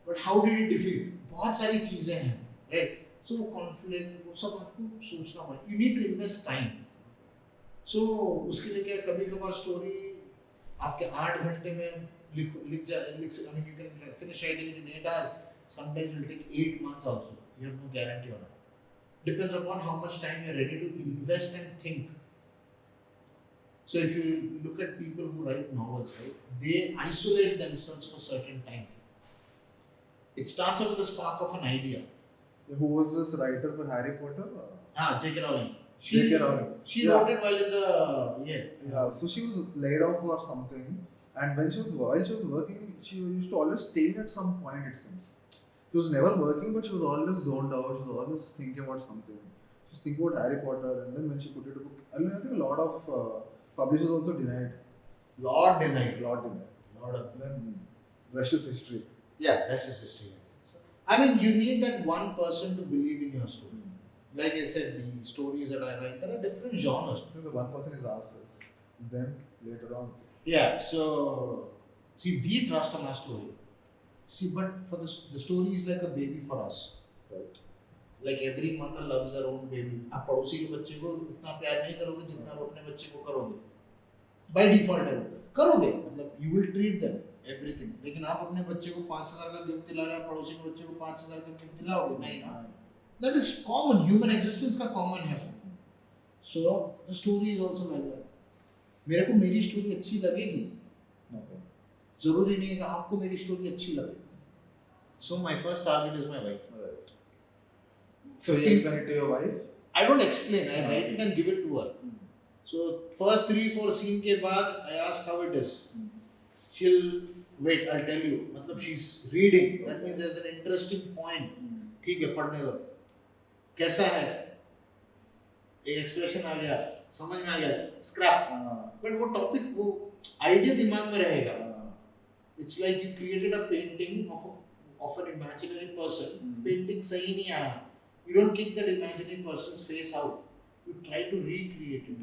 But how did he defeat? बहुत सारी चीजें हैं, right? So conflict वो सब आपको सोचना पड़ेगा. You need to invest time. So उसके लिए क्या कभी कभार स्टोरी आपके 8 घंटे में लिख I mean you can finish writing it in 8 hours. Sometimes it will take 8 months also. You have no guarantee on it. Depends upon how much time you're ready to invest and think. So if you look at people who write novels, right, they isolate themselves for certain time. It starts out with the spark of an idea. Who was this writer for Harry Potter? J.K. Rowling. J.K. Rowling. She wrote it while in the Yeah, so she was laid off or something, and while she was working, she used to always stay at some point. It seems she was never working, but she was always zoned out. She was always thinking about something. She was thinking about Harry Potter, and then when she put it to book, I mean, I think a lot of publishers also denied. Lot denied. Lot denied. Lot of them. Rest is history. Yeah, rest is history. Yes. So, I mean, you need that one person to believe in your story. Like I said, the stories that I write, there are different genres. I think the one person is ourselves. Then later on. Yeah, so see, we trust on our story. See, but for the story is like a baby for us. Right. Like every mother loves her own baby. आप पड़ोसी के बच्चे को उतना प्यार नहीं करोगे जितना आप अपने बच्चे को करोगे. By default है वो. करोगे, मतलब you will treat them everything. लेकिन आप अपने बच्चे को 5,000 का गिफ्ट दिला रहे हैं, पड़ोसी के बच्चे को 5,000 का गिफ्ट दिलाओगे नहीं ना. That is common. Human existence का common है. So the story is also like that. मेरे को मेरी स्टोरी अच्छी लगेगी. जरूरी नहीं है कि आपको मेरी स्टोरी अच्छी लगे. So my first target is my wife. Right. So you explain it to your wife? I don't explain. I write it and give it to her. So first 3-4 scene के बाद I ask how it is. She'll wait. I'll tell you. मतलब she's reading. That means there's an interesting point. ठीक है पढ़ने दो. कैसा है? एक एक्सप्रेशन आ गया. समझ में आ गया. Scrap. But वो topic वो idea दिमाग में रहेगा. It's like you created a painting of an imaginary person. Painting सही नहीं आया. You don't kick that imaginary person's face out. You try to recreate it.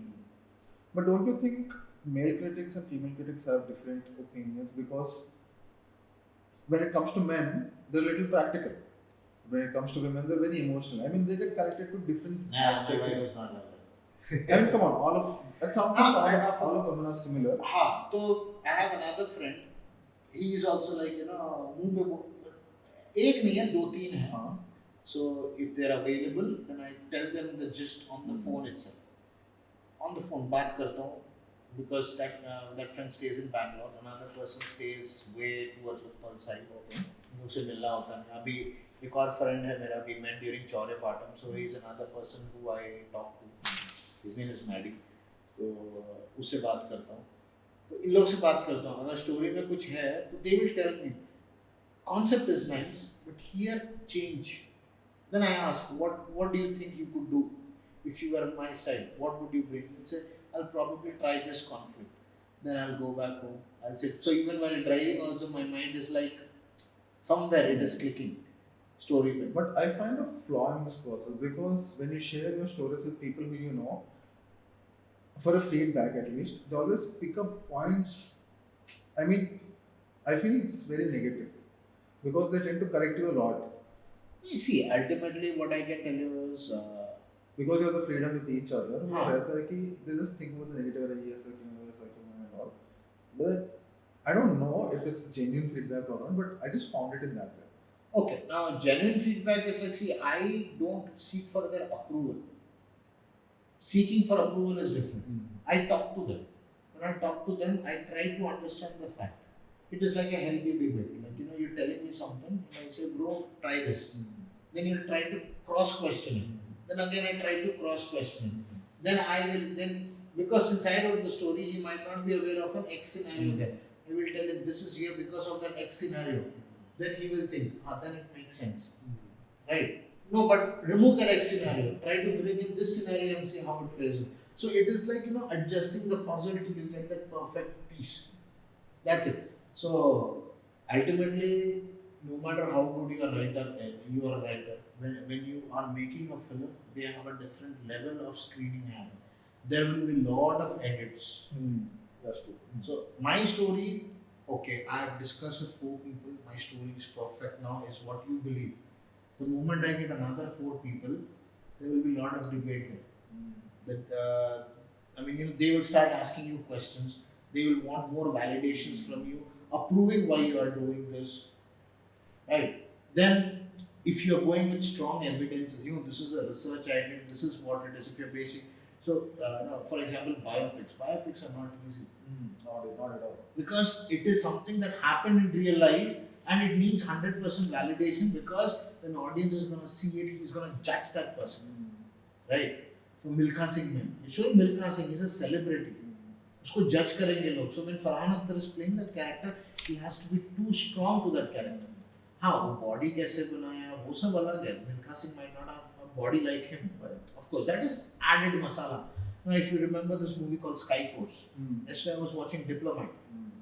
But don't you think male critics and female critics have different opinions? Because when it comes to men, they're a little practical. When it comes to women, they're very emotional. I mean, they get connected to different aspects. My wife is not like that. I mean, come on, at some point, all of women are similar. हाँ, तो I have another friend. He is also like मुंह पे एक नहीं है 2-3 है. So if they are available, then I tell them the gist on the phone itself. On the phone बात करता हूँ because that friend stays in Bangalore. Another person stays way towards Uppal side. मुझसे मिलना होता है. अभी एक और friend है मेरा. We met during Chaure Patam. So he is another person who I talk to. His name is Maddie. तो उससे बात करता हूँ. तो इन लोग से बात करता हूँ. अगर स्टोरी में कुछ है तो they will tell me. Concept is nice, but here change. Then I ask, what do you think you could do if you were on my side? What would you bring? He'll say, I'll probably try this conflict. Then I'll go back home. I'll say, so even while driving also my mind is like, somewhere it is clicking. Story. But I find a flaw in this process because when you share your stories with people who you know, for a feedback at least, they always pick up points. I mean, I feel it's very negative because they tend to correct you a lot. You see, ultimately what I can tell you is because you have the freedom with each other. हाँ. रहता है कि they just think about the negative and yes, and all. But I don't know if it's genuine feedback or not. But I just found it in that way. Okay, now genuine feedback is like, see, I don't seek for their approval. Seeking for approval is different. I talk to them. When I talk to them, I try to understand the fact. It is like a healthy debate. Like, you're telling me something, and I say, bro, try this. Then you'll try to cross-question it. Then again, I try to cross-question it. Then because since I wrote the story, he might not be aware of an X scenario there. I will tell him, this is here because of that X scenario. Then he will think, then it makes sense. Right? No, but remove that X scenario. Try to bring in this scenario and see how it plays. So it is like, adjusting the puzzle to get that perfect piece. That's it. So ultimately, no matter how good you are a writer, when you are making a film, they have a different level of screening happening. There will be a lot of edits. That's true. So my story, okay, I have discussed with 4 people, my story is perfect now, is what you believe. The moment I get another 4 people, there will be a lot of debate there. That they will start asking you questions. They will want more validations from you, approving why you are doing this, right? Then, if you're going with strong evidences, this is a research I did, this is what it is. If you're basing, so for example, biopics are not easy. Not at all. Because it is something that happened in real life and it needs 100% validation, because when the audience is going to see it, he's going to judge that person, right? For Milkha Singh, you're showing Milkha Singh, he's a celebrity. उसको judge करेंगे लोग. So when Farhan Akhtar is playing that character, he has to be too strong to that character. हाँ, वो body कैसे बनाया, वो सब अलग है. Milkha Singh might not have a body like him, but of course that is added masala. Now, if you remember this movie called Skyforce, yesterday I was watching Diplomat.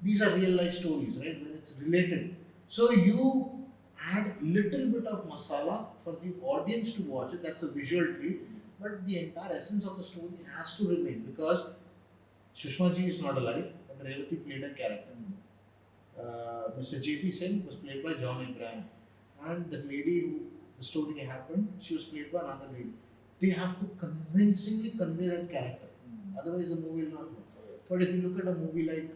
These are real life stories, right? Where it's related. So you add little bit of masala for the audience to watch it. That's a visual treat, but the entire essence of the story has to remain, because Sushma ji is not alive, but Revati played a character. Mr. J.P. Singh was played by John Abraham, and the lady who the story happened, she was played by another lady. They have to convincingly convey that character. Otherwise, the movie will not work. But if you look at a movie like,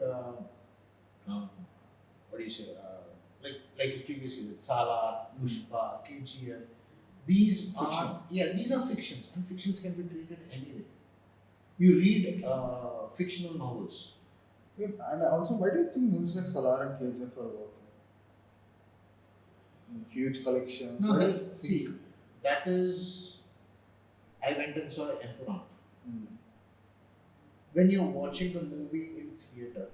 what do you say, like previously with Salar, Pushpa, KGF, these are fictions, and fictions can be treated anyway. You read fictional novels. Yeah, and also, why do you think movies like Salar and KGF are working? Huge collections. No, Why do you think- that is, I went and saw Emperor. When you're watching the movie in theatre,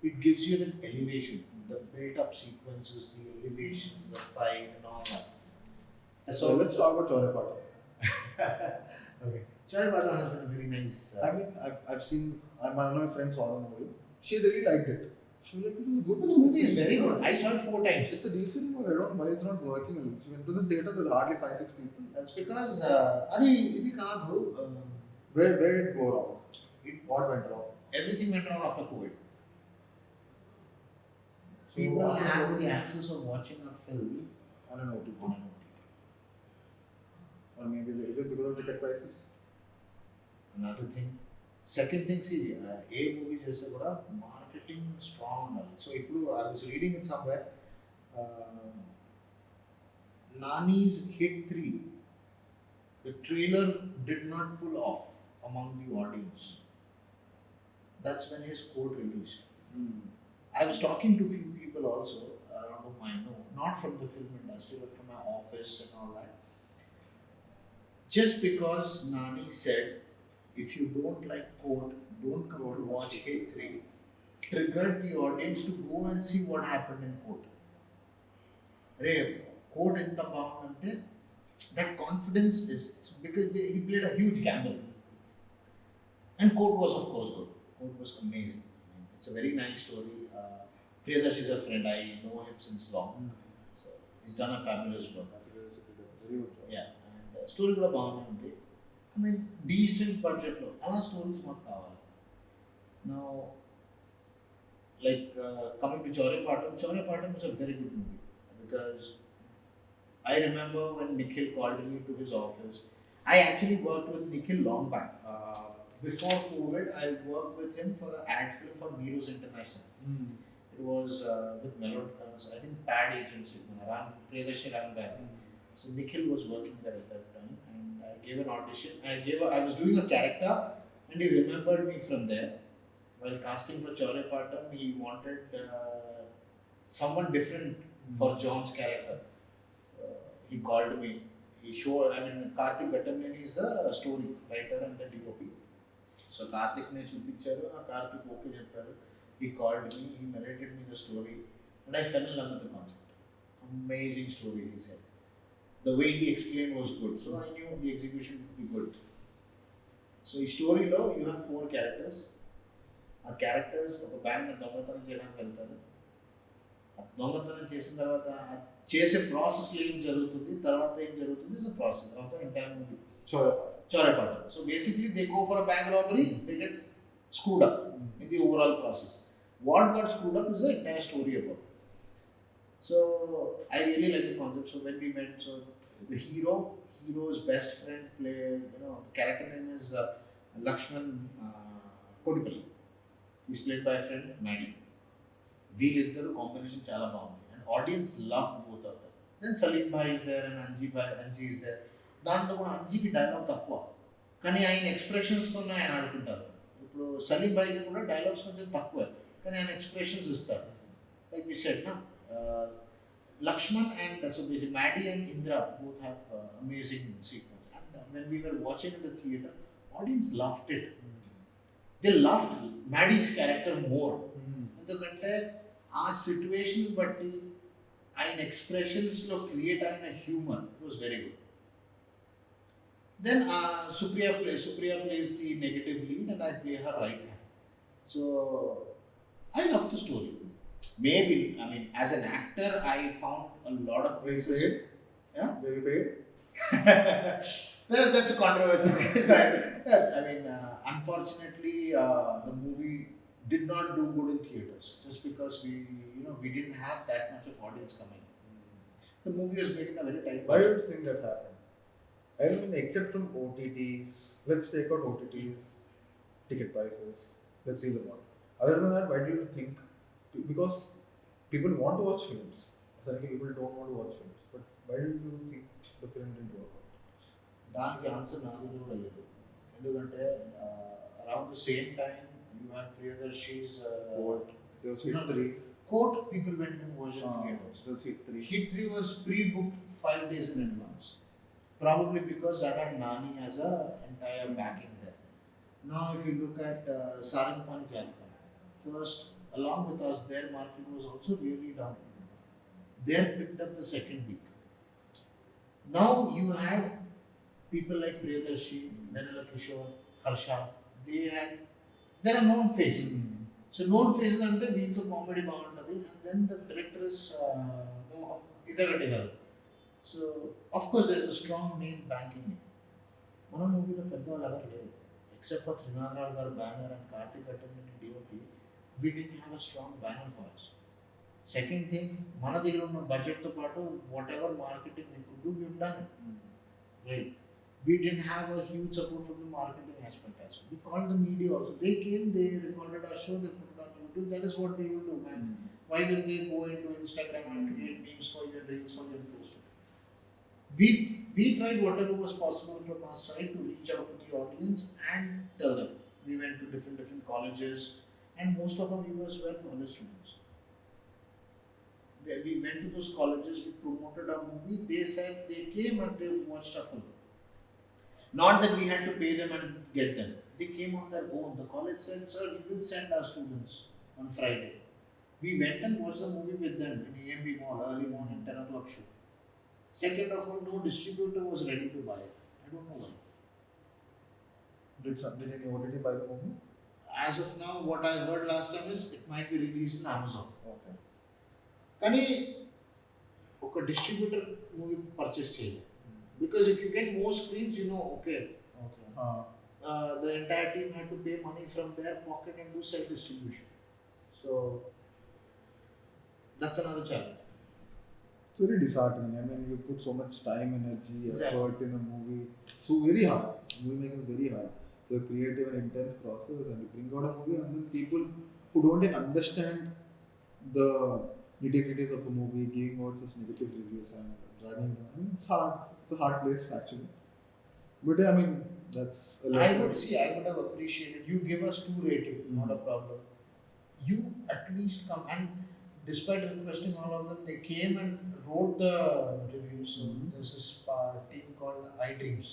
it gives you an elevation. The built-up sequences, the elevations, the fight, and all that. So let's talk about Chorapata. Okay. Charipata has been a very nice. I mean, I've seen. One of my friends saw the movie. She really liked it. She was like, "This is a good." The movie is very good. I saw it 4 times. It's a decent movie. I don't know why it's not working. She went to the theater. There were hardly 5-6 people. That's because idi kaadu, Where did it go wrong? What went wrong? everything went wrong after COVID. So People after has COVID- the access of watching a film I don't know. on an OTT. Or maybe is it because of ticket prices? Another thing. Second thing, see, A movie చేస్తే కూడా marketing strong ఉండాలి. So ఇప్పుడు I was reading it somewhere. Nani's Hit 3, the trailer did not pull off among the audience. That's when his quote released. I was talking to a few people also around whom I know, not from the film industry, but from my office and all that. Just because Nani said, if you don't like quote, don't come to watch Hit 3, triggered the audience to go and see what happened in quote. Quote enta baagundante, that confidence is because he played a huge gamble. And quote was of course good. Quote was amazing. I mean, it's a very nice story. Krheash is a friend. I know him since long. So he's done a fabulous work. Very good job. Yeah, and story కూడా బాగానే ఉంది. I mean, decent budget లో అలా stories మాకు కావాలి. Now, like coming to Chorapata is a very good movie, because I remember when Nikhil called me to his office. I actually worked with Nikhil long back. Before COVID, I worked with him for an ad film for Meros International. It was with I think Pad Agency, Krheash Raj. So Nikhil was working there at that time, and I gave an audition. I was doing a character, and he remembered me from there. While casting for Chorapata, he wanted someone different for John's character. He called me. He showed. I mean, Karthik Gattamneni is the story writer and the DOP. So Karthik ne chupicharu. Karthik okay chepparu. He called me. He narrated me the story, and I fell in love with the concept. Amazing story, he said. The way he explained was good, so I knew the execution would be good. So in story lo, you have 4 characters. ఆ characters ఒక బ్యాంక్ని దొంగతనం చేయడానికి వెళ్తారు. ఆ దొంగతనం చేసిన తర్వాత చేసే ప్రాసెస్లో ఏం జరుగుతుంది, తర్వాత ఏం జరుగుతుంది, ఇస్ అ ప్రాసెస్ తర్వాత entire movie Chorapata. So basically they go for a bank robbery, they get screwed up in the overall process. What got screwed up is the entire story about. So I really like the concept. So when we met, so the hero's best friend the character name is Lakshman Kodipalli. Is played by friend Maddie. వీళ్ళిద్దరు combination చాలా బాగుంది and audience love both of them. Then Saleem bhai is there and Anji is there. దాంట్లో కూడా అంజీకి dialogue తక్కువ, కానీ ఆయన ఎక్స్ప్రెషన్స్తో ఆయన ఆడుకుంటారు. ఇప్పుడు సలీం భాయ్కి కూడా డైలాగ్స్ కొంచెం తక్కువ, కానీ ఆయన ఎక్స్ప్రెషన్స్ ఇస్తారు. లైక్ వి సెడ్ నా Lakshman and so basic Maddie and Indra both have amazing sequence. And when we were watching in the theater, audience loved it. They loved Maddie's character more. ఎందుకంటే ఆ situation బట్టి ఆయన ఎక్స్ప్రెషన్స్లో create అయిన humour was very good. Then Supriya plays the negative lead and I play her right hand. So I love the story. Maybe, I mean, as an actor, I found a lot of places. Yeah? Very paid. That's a controversy. I mean, unfortunately, the movie did not do good in theaters just because we didn't have that much of audience coming. The movie was made in a very tight Why do budget. you think that happened? I mean, except from OTTs, let's take out OTTs, ticket prices, let's leave them out. Other than that, why do you think? Because people want to watch films. Suddenly people don't want to watch films. But why do you think the film didn't work out? దానికి answer నా దగ్గర కూడా లేదు. ఎందుకంటే around the same time you had ప్రియదర్శిస్ What? There was Hit 3. Court people went in virgin theatres. There was Hit 3. Hit 3 was pre-booked 5 days in advance. Probably because that had Nani as a entire backing there. Now if you look at Sarangpani Jatkam, first along with us, their market was also really down. They picked up the second week. Now you had people like Priyadarshi, Venala Kishore, Harsha. They are known faces. So known faces ante veento comedy baaguntadi, and then the director is Idargade garu. So of course there is a strong name banking it. మన మూవీలో పెద్దవాళ్ళు ఎవరు లేరు except for Trinadharao గారు banner and Karthik అట్టండి DOP. We didn't have a strong banner for us. Second thing, మన దగ్గర ఉన్న బడ్జెట్తో పాటు what ever marketing we could do, we've done it. Right. We didn't have a huge support from the marketing aspect as well. We called the media also. They came, they recorded our show, they put it on YouTube. That is what they will do, man. Why will they go into Instagram and create memes for you and reels for you and post it? We tried whatever was possible from our side to reach out to the audience and tell them. We went to different colleges and most of our viewers were college students. We went to those colleges, we promoted our movie, they said they came and they watched our film. Not that we had to pay them and get them. They came on their own. The college said, sir, we will send our students on Friday. We went and watched the movie with them in AMB Mall, early morning, 10 o'clock show. Second of all, no distributor was ready to buy it. I don't know why. Did any OTT buy the movie? As of now, what I heard last time is it might be released in Amazon. Okay. కానీ ఒక distributor movie purchase చేయలేదు. Because if you get more screens, okay. The entire team had to pay money from their pocket and do self distribution. So that's another challenge. It's very disheartening. I mean, you put so much time, energy, Exactly. effort in a movie. So very hard. Movie making is very hard. It's a creative and intense process, and you bring out a movie, and then people who don't even understand the nitty-gritties of a movie, giving out such negative reviews and dragging. I mean, it's hard. It's a hard place actually. But I mean, that's. I would have appreciated you give us 2 rating, not a problem. You at least come, and despite requesting all of them, they came and wrote the reviews. So there's this team called iDreams.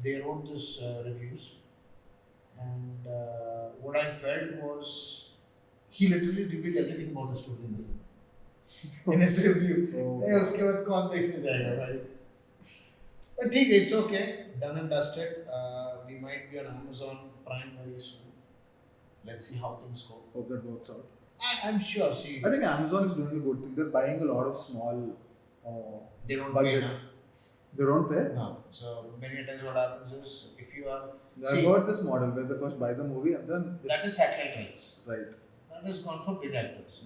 They wrote this reviews, and what I felt was he literally revealed everything about the story in the film. In his review. उसके बाद कौन देखने जाएगा भाई? But ठीक है, it's okay. Done and dusted. We might be on Amazon Prime very soon. Let's see how things go. Hope that works out. I'm sure. See, I think Amazon is doing a good thing. They're buying a lot of small. they don't budget. pay now. They don't pay. No. So many times what happens is if you are I've heard this model where they first buy the movie and then that is satellite rights. right. That is gone for big actors.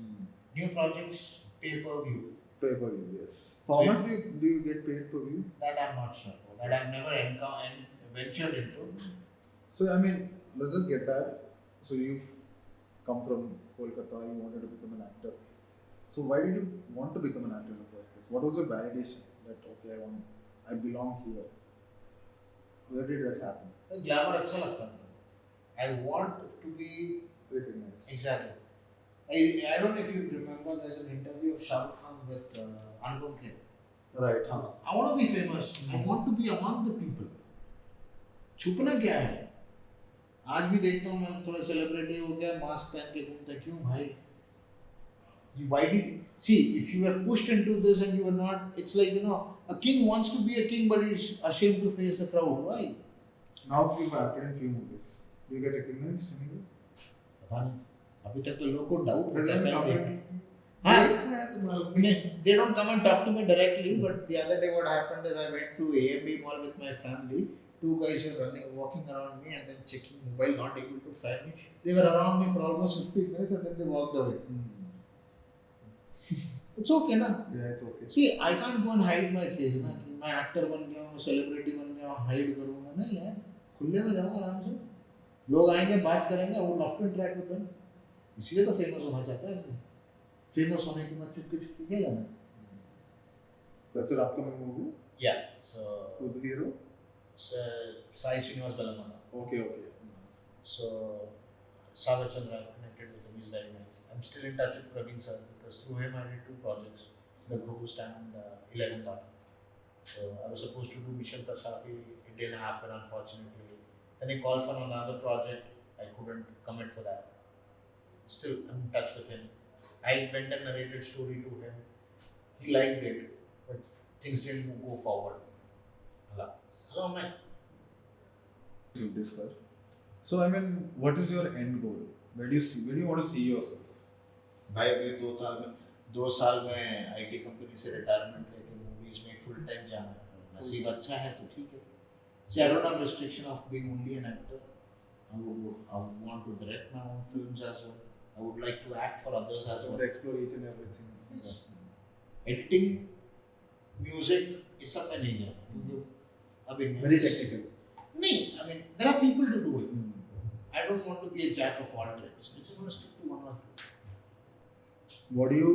New projects pay per view. Pay per view, yes. How much do you get paid per view? That I'm not sure. That I've never ventured into. So I mean, let's just get that. So you've come from Kolkata, you wanted to become an actor. So why did you want to become an actor in the first place? What was your validation that okay, I belong here? Where did that happen? Glamour अच्छा लगता है मुझे. I want to be Recognized. exactly. I don't know if you remember. There's an interview of Shah Rukh Khan with Anupam Kher. Right. I want to be famous. I want to be among the people. छुपना क्या है? आज भी देखता हूँ मैं थोड़ा celebrity हो गया मास्क पहन के घूमता क्यों भाई? Why did see if you are pushed into this and you are not? It's like a king wants to be a king but is ashamed to face the crowd. Why? Now you've acted in few movies. Do you get recognized anyway? पता नहीं. अभी तक तो लोगों को doubt Has होता है anyone पहले. come हाँ. They don't come and talk to me directly, but the other day what happened is I went to AMB mall with my family. Two guys were walking around me and then checking mobile, not able to find me. They were around me for almost 15 minutes and then they walked away. It's okay ना. Yeah, it's okay. See, I can't go and hide my face ना कि मैं actor बन गया हूँ, celebrity बन गया हूँ, हाइड करूँगा नहीं यार. खुले में जाऊँगा आराम से. लोग आएंगे बात करेंगे, I would love to interact with them. इसलिए तो फेमस होना चाहता है आदमी. फेमस होने के बाद चुपके क्या जाना? That's your upcoming movie? Yeah. So Who's the hero? Sai Srinivas Belamana. Okay, okay. So Sagar Chandra connected with him. He's very nice. I'm still in touch with Praveen sir because through him I did 2 projects, The Ghost and 11th Hour. So I was supposed to do Mission Tasafi. It didn't happen unfortunately. Then he called for another project. I couldn't commit for that. Still, I'm in touch with him. I went and narrated story to him. He liked it, but things didn't go forward. Hello, man. We've discussed. So I mean, what is your end goal? Where do you want to see yourself? भाई अगले 2 साल में IT company से retirement लेके movies में full time जाना है. नसीब अच्छा है तो ठीक है. See, I don't have restriction of being only an actor. I would want to direct my own films as well. I would like to act for others as So well. to explore each and everything. Yes. Editing, music, इस सब में नहीं जाना क्योंकि अभी Very technical. नहीं, I mean there are people to do it. I don't want to be a jack of all trades. I just want to stick to one or two. What do you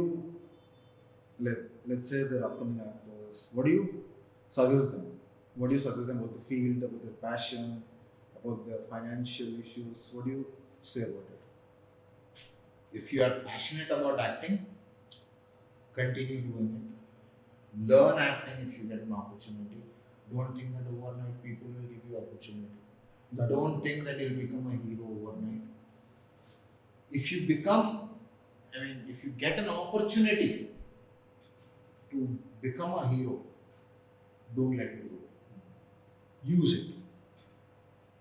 let's say they're upcoming actors? What do you suggest them? What do you suggest them about the field, about their passion, about their financial issues? What do you say about it? If you are passionate about acting, continue doing it. Learn acting if you get an opportunity. Don't think that overnight people will give you opportunity. Don't think that you'll become a hero overnight. If you get an opportunity to become a hero, don't let it go. Use it.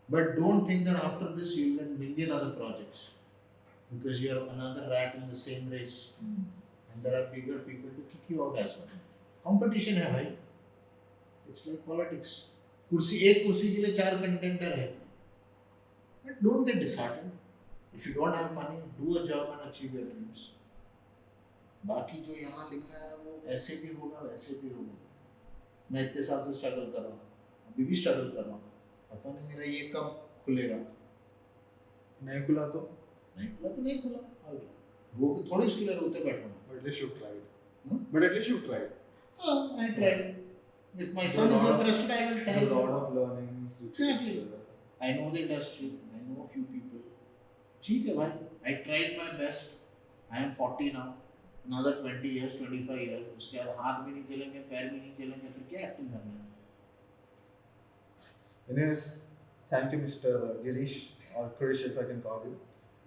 But don't think that after this you'll get a million other projects because you're another rat in the same race and there are bigger people to kick you out as well. Competition है भाई. It's like politics. एक कुर्सी के लिए 4 contender है. But don't get disheartened. If you don't have money, do a job and achieve your dreams. बाकी जो यहाँ लिखा है वो ऐसे भी होगा वैसे भी होगा. मैं इतने साल से स्ट्रगल कर रहा हूँ. अभी भी स्ट्रगल कर रहा हूँ. पता नहीं मेरा ये कब खुलेगा. नहीं खुला तो नहीं खुला. वो थोड़ी उसके लिए रोते बैठूंगा. But at least you've tried. Huh? But at least you've tried. I tried. If my son is interested, I will tell A lot him. of learnings. Exactly. I know the industry. I know a few people. ठीक है भाई. I tried my best. I am 40 now. Another 20 years, 25 years. उसके बाद हाथ भी नहीं चलेंगे, पैर भी नहीं चलेंगे, फिर क्या एक्टिंग करना है? Anyways, thank you, Mr. Girish or Krheash, if I can call you.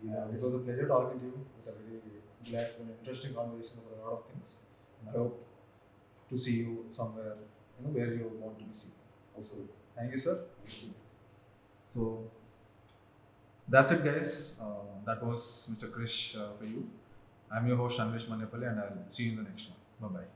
It was a pleasure talking to you. It was a very glad for an interesting conversation about a lot of things. And I hope to see you somewhere, where you want to be seen. Also, thank you, sir. So that's it, guys. That was Mr. Krheash for you. I'm your host Anvesh Manepalli, and I'll see you in the next one. Bye bye.